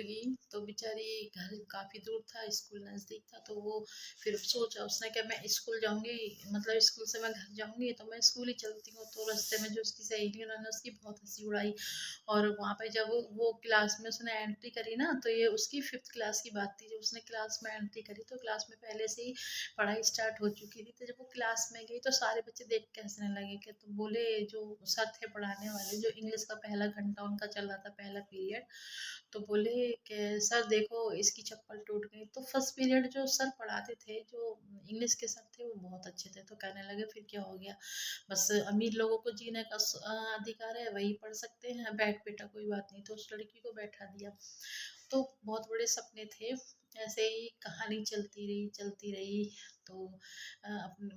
गई। तो बेचारी घर काफ़ी दूर था, स्कूल नज़दीक था, तो वो फिर सोचा उसने कि मैं स्कूल जाऊँगी, मतलब स्कूल से मैं घर जाऊँगी तो मैं स्कूल ही चलती हूँ। तो रास्ते में जो उसकी सहेली उन्होंने उसकी बहुत हँसी उड़ाई। और वहाँ पे जब वो क्लास में उसने एंट्री करी ना, तो ये उसकी 5th क्लास की बात थी। जब उसने क्लास में एंट्री करी तो क्लास में पहले से ही पढ़ाई स्टार्ट हो चुकी थी। तो जब वो क्लास में गई तो सारे बच्चे देख के हँसने लगे। कि तो बोले जो सर थे पढ़ाने वाले, जो इंग्लिश का पहला घंटा उनका चल रहा था, पहला पीरियड, तो बोले कि सर देखो इसकी चप्पल टूट गई। तो फर्स्ट पीरियड जो सर पढ़ाते थे, जो इंग्लिश के सर थे, वो बहुत अच्छे थे। तो कहने लगे फिर क्या हो गया, बस अमीर लोगों को जीने का अधिकार है, वही पढ़ सकते हैं, बैठ बेटा कोई बात नहीं। तो उस लड़की को बैठा दिया। तो बहुत बड़े सपने थे। ऐसे ही कहानी चलती रही। तो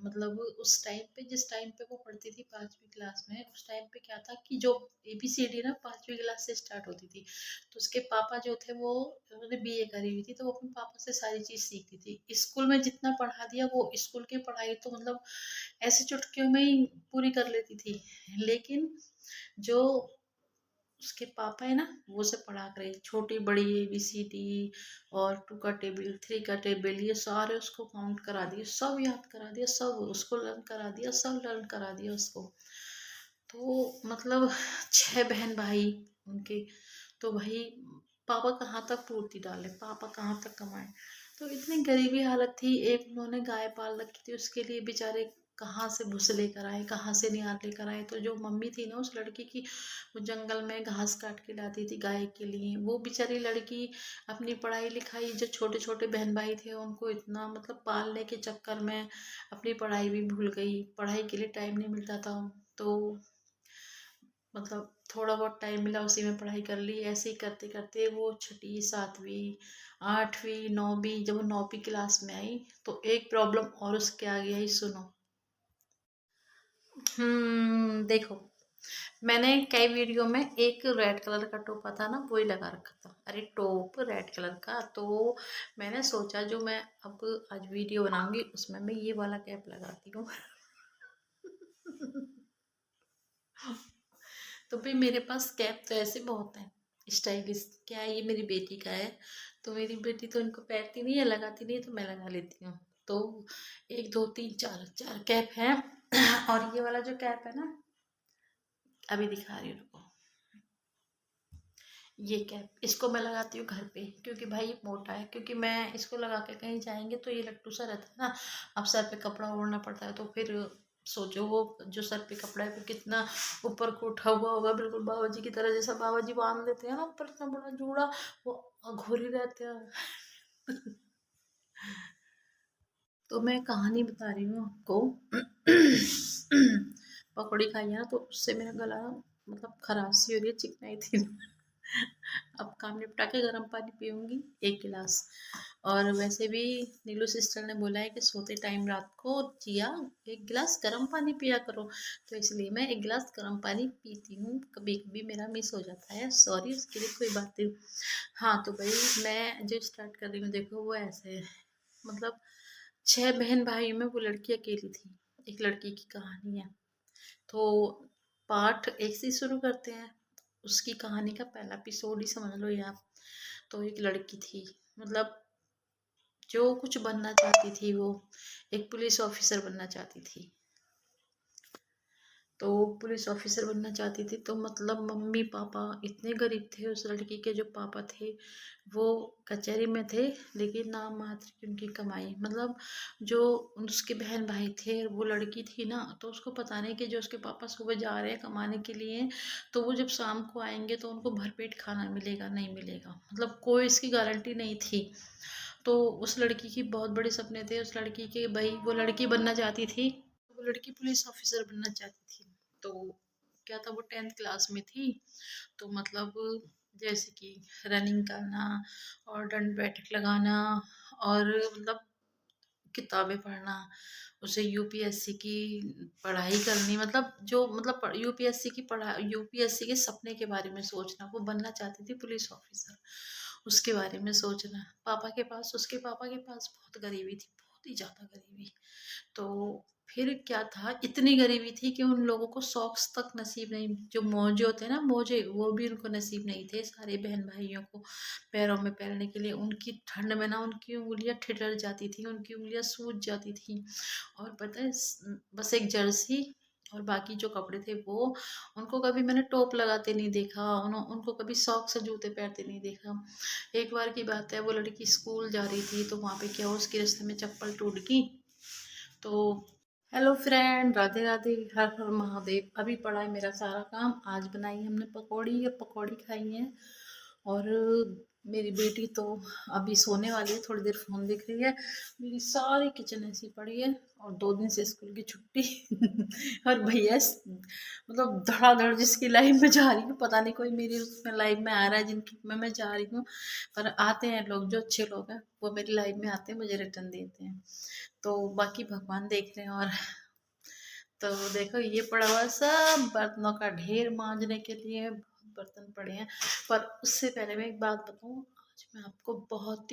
मतलब उस टाइम पे, जिस टाइम पे वो पढ़ती थी 5वीं क्लास में, उस टाइम पे क्या था कि जो ABCD ना 5वीं क्लास से स्टार्ट होती थी। तो उसके पापा जो थे वो, उन्होंने BA करी हुई थी, तो वो अपने पापा से सारी चीज़ सीखती थी। स्कूल में जितना पढ़ा दिया, वो स्कूल की पढ़ाई तो मतलब ऐसे चुटकियों में ही पूरी कर लेती थी। लेकिन जो उसके पापा है ना, वो से पढ़ा करे, छोटी बड़ी ABCD और 2 का टेबल, 3 का टेबल, ये सारे उसको काउंट करा दिए, सब याद करा दिया, सब उसको लर्न करा दिया, सब लर्न करा दिया उसको। तो मतलब 6 बहन भाई उनके। तो भाई पापा कहाँ तक पूर्ति डाले, पापा कहाँ तक कमाए। तो इतनी गरीबी हालत थी। एक उन्होंने गाय पाल रखी थी, उसके लिए बेचारे कहाँ से भूस लेकर आए, कहाँ से निहार लेकर आए। तो जो मम्मी थी ना उस लड़की की, वो जंगल में घास काट के लाती थी गाय के लिए। वो बेचारी लड़की अपनी पढ़ाई लिखाई, जो छोटे छोटे बहन भाई थे उनको इतना मतलब पालने के चक्कर में अपनी पढ़ाई भी भूल गई। पढ़ाई के लिए टाइम नहीं मिलता था। तो मतलब थोड़ा बहुत टाइम मिला, उसी में पढ़ाई कर ली। ऐसे ही करते करते वो 6ठी 7वीं 8वीं 9वीं, जब वो 9वीं क्लास में आई तो एक प्रॉब्लम और उसके आगे आई, सुनो। देखो, मैंने कई वीडियो में एक रेड कलर का टोपा था ना, वही लगा रखा था। अरे टॉप रेड कलर का। तो मैंने सोचा जो मैं अब आज वीडियो बनाऊंगी उसमें मैं ये वाला कैप लगाती हूँ। तो भाई मेरे पास कैप तो ऐसे बहुत है स्टाइलिश। क्या है, ये मेरी बेटी का है। तो मेरी बेटी तो इनको पहनती नहीं है, लगाती नहीं है, तो मैं लगा लेती हूँ। तो 1 2 3 4 4 कैप है। और ये वाला जो कैप है ना, अभी दिखा रही हूँ, रुको। ये कैप, इसको मैं लगाती हूँ घर पे, क्योंकि भाई ये मोटा है। क्योंकि मैं इसको लगा के कहीं जाएंगे तो ये लट्टू सा रहता है ना, अब सर पे कपड़ा ओढ़ना पड़ता है। तो फिर सोचो वो जो सर पे कपड़ा है वो कितना ऊपर को उठा हुआ होगा, बिल्कुल बाबा जी की तरह। जैसा बाबा जी बांध लेते हैं ना ऊपर, इतना बड़ा जूड़ा, वो घोरी रहते हैं। तो मैं कहानी बता रही हूँ आपको। पकौड़ी खाई है ना, तो उससे मेरा गला मतलब खराश सी हो रही है, चिकनाई थी। अब काम निपटा के गर्म पानी पीऊंगी 1 गिलास। और वैसे भी नीलू सिस्टर ने बोला है कि सोते टाइम रात को जिया 1 गिलास गर्म पानी पिया करो। तो इसलिए मैं 1 गिलास गर्म पानी पीती हूँ। कभी कभी मेरा मिस हो जाता है, सॉरी उसके लिए, कोई बात नहीं। हाँ तो भाई मैं जो स्टार्ट कर रही हूँ, देखो वो ऐसे है। मतलब 6 बहन भाई में वो लड़की अकेली थी। एक लड़की की कहानी है। तो पार्ट 1 से शुरू करते हैं। उसकी कहानी का पहला एपिसोड ही समझ लो ये आप। तो एक लड़की थी, मतलब जो कुछ बनना चाहती थी, वो एक पुलिस ऑफिसर बनना चाहती थी। तो पुलिस ऑफिसर बनना चाहती थी। तो मतलब मम्मी पापा इतने गरीब थे। उस लड़की के जो पापा थे वो कचहरी में थे, लेकिन नाम मात्र की उनकी कमाई। मतलब जो उसके बहन भाई थे, वो लड़की थी ना, तो उसको पता नहीं कि जो उसके पापा सुबह जा रहे हैं कमाने के लिए, तो वो जब शाम को आएंगे तो उनको भरपेट खाना मिलेगा नहीं मिलेगा, मतलब कोई इसकी गारंटी नहीं थी। तो उस लड़की की बहुत बड़े सपने थे। उस लड़की के भाई, वो लड़की बनना चाहती थी, वो लड़की पुलिस ऑफिसर बनना चाहती थी। तो क्या था, वो 10th क्लास में थी। तो मतलब जैसे कि रनिंग करना और दंड बैठक लगाना, और मतलब किताबें पढ़ना, उसे यूपीएससी की पढ़ाई करनी, मतलब जो मतलब यूपीएससी की पढ़ाई, यूपीएससी के सपने के बारे में सोचना। वो बनना चाहती थी पुलिस ऑफिसर, उसके बारे में सोचना। पापा के पास, उसके पापा के पास बहुत गरीबी थी, बहुत ही ज़्यादा गरीबी। तो फिर क्या था, इतनी गरीबी थी कि उन लोगों को सॉक्स तक नसीब नहीं, जो मोजे होते हैं ना मोजे, वो भी उनको नसीब नहीं थे सारे बहन भाइयों को पैरों में पहनने के लिए। उनकी ठंड में ना उनकी उंगलियां ठिठर जाती थी, उनकी उंगलियां सूज जाती थी। और पता है बस एक जर्सी और बाकी जो कपड़े थे वो, उनको कभी मैंने टोप लगाते नहीं देखा, उनको कभी सॉक्स से जूते पहनते नहीं देखा। एक बार की बात है, वो लड़की स्कूल जा रही थी तो वहां पे क्या हुआ, उसके रास्ते में चप्पल टूट गई। तो हेलो फ्रेंड, राधे राधे, हर हर महादेव। अभी पड़ा है मेरा सारा काम। आज बनाई हमने पकौड़ी, और पकौड़ी खाई है। और मेरी बेटी तो अभी सोने वाली है, थोड़ी देर फोन देख रही है। मेरी सारी किचन ऐसी पड़ी है, और 2 दिन से स्कूल की छुट्टी। और भैया मतलब धड़ाधड़ जिसकी लाइफ में जा रही हूँ, पता नहीं कोई मेरी उसमें लाइफ में आ रहा है जिनकी मैं जा रही हूँ। पर आते हैं लोग, जो अच्छे लोग हैं वो मेरी लाइफ में आते हैं, मुझे रिटर्न देते हैं। तो बाकी भगवान देख रहे हैं। और तो देखो ये पड़ा हुआ सब बर्तनों का ढेर मांजने के लिए, बहुत बर्तन पड़े हैं। पर उससे पहले मैं एक बात बताऊं, आज मैं आपको बहुत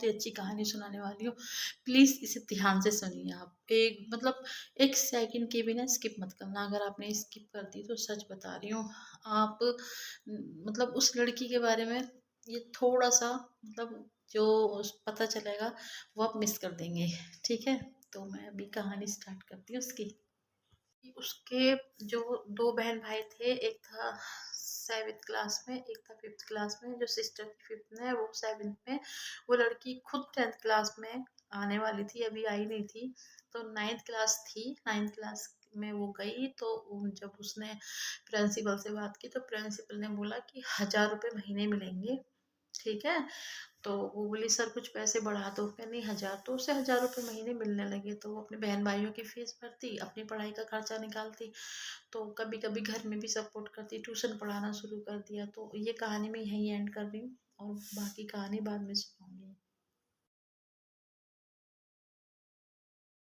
ही अच्छी कहानी सुनाने वाली हूँ। प्लीज इसे ध्यान से सुनिए। आप एक मतलब 1 सेकंड के भी ना स्किप मत करना। अगर आपने स्किप कर दी तो सच बता रही हूँ, आप मतलब उस लड़की के बारे में ये थोड़ा सा मतलब जो पता चलेगा वो आप मिस कर देंगे। ठीक है, तो मैं अभी कहानी स्टार्ट करती हूँ उसकी। उसके जो 2 बहन भाई थे, एक था 7th क्लास में, एक था 5th क्लास में। जो सिस्टर थी 5th में, वो 7th में। वो लड़की खुद 10th क्लास में आने वाली थी, अभी आई नहीं थी। तो 9th क्लास थी, 9th क्लास में वो गई। तो जब उसने प्रिंसिपल से बात की तो प्रिंसिपल ने बोला कि 1000 रुपये महीने मिलेंगे। ठीक है, तो वो बोली सर कुछ पैसे बढ़ा दो। नहीं 1000, तो उसे 1000 रुपये महीने मिलने लगे। तो वो अपने बहन भाइयों की फीस भरती, अपनी पढ़ाई का खर्चा निकालती। तो कभी कभी घर में भी सपोर्ट करती, ट्यूशन पढ़ाना शुरू कर दिया। तो ये कहानी मैं यहीं एंड कर रही हूँ, और बाकी कहानी बाद में सुनाऊंगी।